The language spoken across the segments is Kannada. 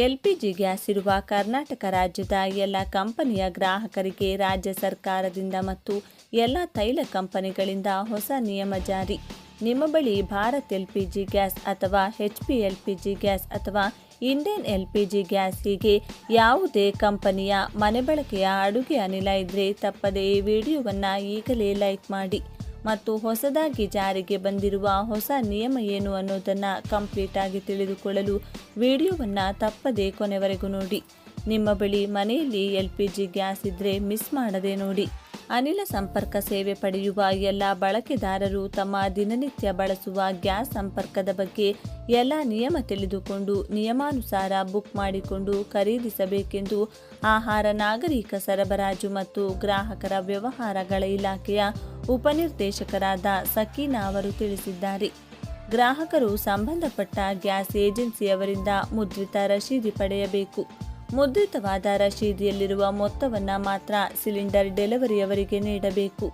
ಎಲ್ಪಿಜಿ ಗ್ಯಾಸ್ ಇರುವ ಕರ್ನಾಟಕ ರಾಜ್ಯದ ಎಲ್ಲ ಕಂಪನಿಯ ಗ್ರಾಹಕರಿಗೆ ರಾಜ್ಯ ಸರ್ಕಾರದಿಂದ ಮತ್ತು ಎಲ್ಲ ತೈಲ ಕಂಪನಿಗಳಿಂದ ಹೊಸ ನಿಯಮ ಜಾರಿ. ನಿಮ್ಮ ಬಳಿ ಭಾರತ್ ಎಲ್ಪಿಜಿ ಗ್ಯಾಸ್ ಅಥವಾ HP ಎಲ್ಪಿಜಿ ಗ್ಯಾಸ್ ಅಥವಾ ಇಂಡಿಯನ್ ಎಲ್ಪಿಜಿ ಗ್ಯಾಸ್ ಹೀಗೆ ಯಾವುದೇ ಕಂಪನಿಯ ಮನೆ ಬಳಕೆಯ ಅಡುಗೆ ಅನಿಲ ಇದ್ದರೆ ತಪ್ಪದೇ ಈ ವಿಡಿಯೋವನ್ನು ಈಗಲೇ ಲೈಕ್ ಮಾಡಿ ಮತ್ತು ಹೊಸದಾಗಿ ಜಾರಿಗೆ ಬಂದಿರುವ ಹೊಸ ನಿಯಮ ಏನು ಅನ್ನೋದನ್ನು ಕಂಪ್ಲೀಟ್ ಆಗಿ ತಿಳಿದುಕೊಳ್ಳಲು ವಿಡಿಯೋವನ್ನು ತಪ್ಪದೇ ಕೊನೆವರೆಗೂ ನೋಡಿ. ನಿಮ್ಮ ಬಳಿ ಮನೆಯಲ್ಲಿ LPG ಗ್ಯಾಸ್ ಇದ್ದರೆ ಮಿಸ್ ಮಾಡದೆ ನೋಡಿ. ಅನಿಲ ಸಂಪರ್ಕ ಸೇವೆ ಪಡೆಯುವ ಎಲ್ಲ ಬಳಕೆದಾರರು ತಮ್ಮ ದಿನನಿತ್ಯ ಬಳಸುವ ಗ್ಯಾಸ್ ಸಂಪರ್ಕದ ಬಗ್ಗೆ ಎಲ್ಲ ನಿಯಮ ತಿಳಿದುಕೊಂಡು ನಿಯಮಾನುಸಾರ ಬುಕ್ ಮಾಡಿಕೊಂಡು ಖರೀದಿಸಬೇಕೆಂದು ಆಹಾರ ನಾಗರಿಕ ಸರಬರಾಜು ಮತ್ತು ಗ್ರಾಹಕರ ವ್ಯವಹಾರಗಳ ಇಲಾಖೆಯ ಉಪನಿರ್ದೇಶಕರಾದ ಸಕೀನಾ ಅವರು ತಿಳಿಸಿದ್ದಾರೆ. ಗ್ರಾಹಕರು ಸಂಬಂಧಪಟ್ಟ ಗ್ಯಾಸ್ ಏಜೆನ್ಸಿಯವರಿಂದ ಮುದ್ರಿತ ರಶೀದಿ ಪಡೆಯಬೇಕು. ಮುದ್ರಿತವಾದ ರಶೀದಿಯಲ್ಲಿರುವ ಮೊತ್ತವನ್ನು ಮಾತ್ರ ಸಿಲಿಂಡರ್ ಡೆಲಿವರಿಯವರಿಗೆ ನೀಡಬೇಕು.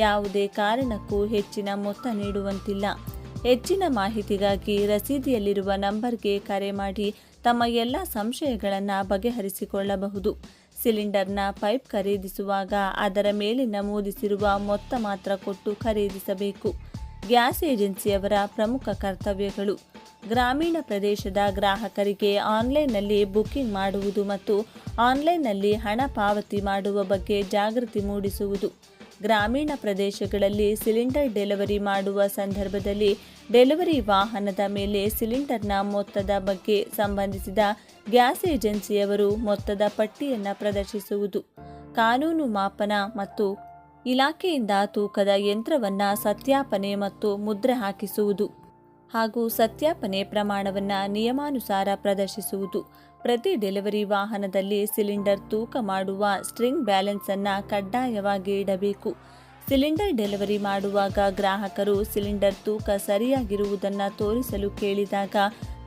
ಯಾವುದೇ ಕಾರಣಕ್ಕೂ ಹೆಚ್ಚಿನ ಮೊತ್ತ ನೀಡುವಂತಿಲ್ಲ. ಹೆಚ್ಚಿನ ಮಾಹಿತಿಗಾಗಿ ರಸೀದಿಯಲ್ಲಿರುವ ನಂಬರ್ಗೆ ಕರೆ ಮಾಡಿ ತಮ್ಮ ಎಲ್ಲ ಸಂಶಯಗಳನ್ನು ಬಗೆಹರಿಸಿಕೊಳ್ಳಬಹುದು. ಸಿಲಿಂಡರ್ನ ಪೈಪ್ ಖರೀದಿಸುವಾಗ ಅದರ ಮೇಲೆ ನಮೂದಿಸಿರುವ ಮೊತ್ತ ಮಾತ್ರ ಕೊಟ್ಟು ಖರೀದಿಸಬೇಕು. ಗ್ಯಾಸ್ ಏಜೆನ್ಸಿಯವರ ಪ್ರಮುಖ ಕರ್ತವ್ಯಗಳು: ಗ್ರಾಮೀಣ ಪ್ರದೇಶದ ಗ್ರಾಹಕರಿಗೆ ಆನ್ಲೈನ್ನಲ್ಲಿ ಬುಕಿಂಗ್ ಮಾಡುವುದು ಮತ್ತು ಆನ್ಲೈನ್ನಲ್ಲಿ ಹಣ ಪಾವತಿ ಮಾಡುವ ಬಗ್ಗೆ ಜಾಗೃತಿ ಮೂಡಿಸುವುದು. ಗ್ರಾಮೀಣ ಪ್ರದೇಶಗಳಲ್ಲಿ ಸಿಲಿಂಡರ್ ಡೆಲಿವರಿ ಮಾಡುವ ಸಂದರ್ಭದಲ್ಲಿ ಡೆಲಿವರಿ ವಾಹನದ ಮೇಲೆ ಸಿಲಿಂಡರ್ನ ಮೊತ್ತದ ಬಗ್ಗೆ ಸಂಬಂಧಿಸಿದ ಗ್ಯಾಸ್ ಏಜೆನ್ಸಿಯವರು ಮೊತ್ತದ ಪಟ್ಟಿಯನ್ನು ಪ್ರದರ್ಶಿಸುವುದು. ಕಾನೂನು ಮಾಪನ ಮತ್ತು ಇಲಾಖೆಯಿಂದ ತೂಕದ ಯಂತ್ರವನ್ನು ಸತ್ಯಾಪನೆ ಮತ್ತು ಮುದ್ರೆ ಹಾಕಿಸುವುದು ಹಾಗೂ ಸತ್ಯಾಪನೆ ಪ್ರಮಾಣವನ್ನು ನಿಯಮಾನುಸಾರ ಪ್ರದರ್ಶಿಸುವುದು. ಪ್ರತಿ ಡೆಲಿವರಿ ವಾಹನದಲ್ಲಿ ಸಿಲಿಂಡರ್ ತೂಕ ಮಾಡುವ ಸ್ಟ್ರಿಂಗ್ ಬ್ಯಾಲೆನ್ಸ್ ಅನ್ನು ಕಡ್ಡಾಯವಾಗಿ ಇಡಬೇಕು. ಸಿಲಿಂಡರ್ ಡೆಲಿವರಿ ಮಾಡುವಾಗ ಗ್ರಾಹಕರು ಸಿಲಿಂಡರ್ ತೂಕ ಸರಿಯಾಗಿರುವುದನ್ನು ತೋರಿಸಲು ಕೇಳಿದಾಗ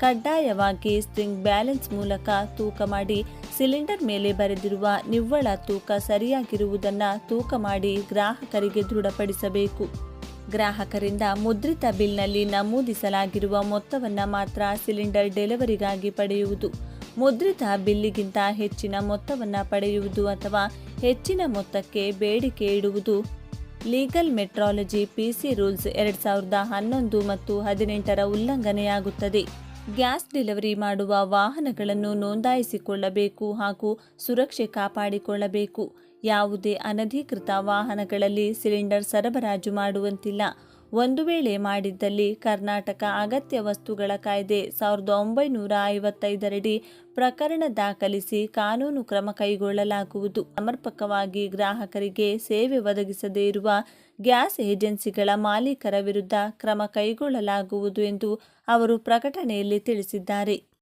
ಕಡ್ಡಾಯವಾಗಿ ಸ್ಟ್ರಿಂಗ್ ಬ್ಯಾಲೆನ್ಸ್ ಮೂಲಕ ತೂಕ ಮಾಡಿ ಸಿಲಿಂಡರ್ ಮೇಲೆ ಬರೆದಿರುವ ನಿವ್ವಳ ತೂಕ ಸರಿಯಾಗಿರುವುದನ್ನು ತೂಕ ಮಾಡಿ ಗ್ರಾಹಕರಿಗೆ ದೃಢಪಡಿಸಬೇಕು. ಗ್ರಾಹಕರಿಂದ ಮುದ್ರಿತ ಬಿಲ್ನಲ್ಲಿ ನಮೂದಿಸಲಾಗಿರುವ ಮೊತ್ತವನ್ನು ಮಾತ್ರ ಸಿಲಿಂಡರ್ ಡೆಲಿವರಿಗಾಗಿ ಪಡೆಯುವುದು. ಮುದ್ರಿತ ಬಿಲ್ಲಿಗಿಂತ ಹೆಚ್ಚಿನ ಮೊತ್ತವನ್ನು ಪಡೆಯುವುದು ಅಥವಾ ಹೆಚ್ಚಿನ ಮೊತ್ತಕ್ಕೆ ಬೇಡಿಕೆ ಇಡುವುದು ಲೀಗಲ್ ಮೆಟ್ರಾಲಜಿ PC ರೂಲ್ಸ್ 2011 ಮತ್ತು 18 ಉಲ್ಲಂಘನೆಯಾಗುತ್ತದೆ. ಗ್ಯಾಸ್ ಡೆಲಿವರಿ ಮಾಡುವ ವಾಹನಗಳನ್ನು ನೋಂದಾಯಿಸಿಕೊಳ್ಳಬೇಕು ಹಾಗೂ ಸುರಕ್ಷೆ ಕಾಪಾಡಿಕೊಳ್ಳಬೇಕು. ಯಾವುದೇ ಅನಧಿಕೃತ ವಾಹನಗಳಲ್ಲಿ ಸಿಲಿಂಡರ್ ಸರಬರಾಜು ಮಾಡುವಂತಿಲ್ಲ. ಒಂದು ವೇಳೆ ಮಾಡಿದ್ದಲ್ಲಿ ಕರ್ನಾಟಕ ಅಗತ್ಯ ವಸ್ತುಗಳ ಕಾಯ್ದೆ 1955 ರಡಿ ಪ್ರಕರಣ ದಾಖಲಿಸಿ ಕಾನೂನು ಕ್ರಮ ಕೈಗೊಳ್ಳಲಾಗುವುದು. ಸಮರ್ಪಕವಾಗಿ ಗ್ರಾಹಕರಿಗೆ ಸೇವೆ ಒದಗಿಸದೇ ಇರುವ ಗ್ಯಾಸ್ ಏಜೆನ್ಸಿಗಳ ಮಾಲೀಕರ ವಿರುದ್ಧ ಕ್ರಮ ಕೈಗೊಳ್ಳಲಾಗುವುದು ಎಂದು ಅವರು ಪ್ರಕಟಣೆಯಲ್ಲಿ ತಿಳಿಸಿದ್ದಾರೆ.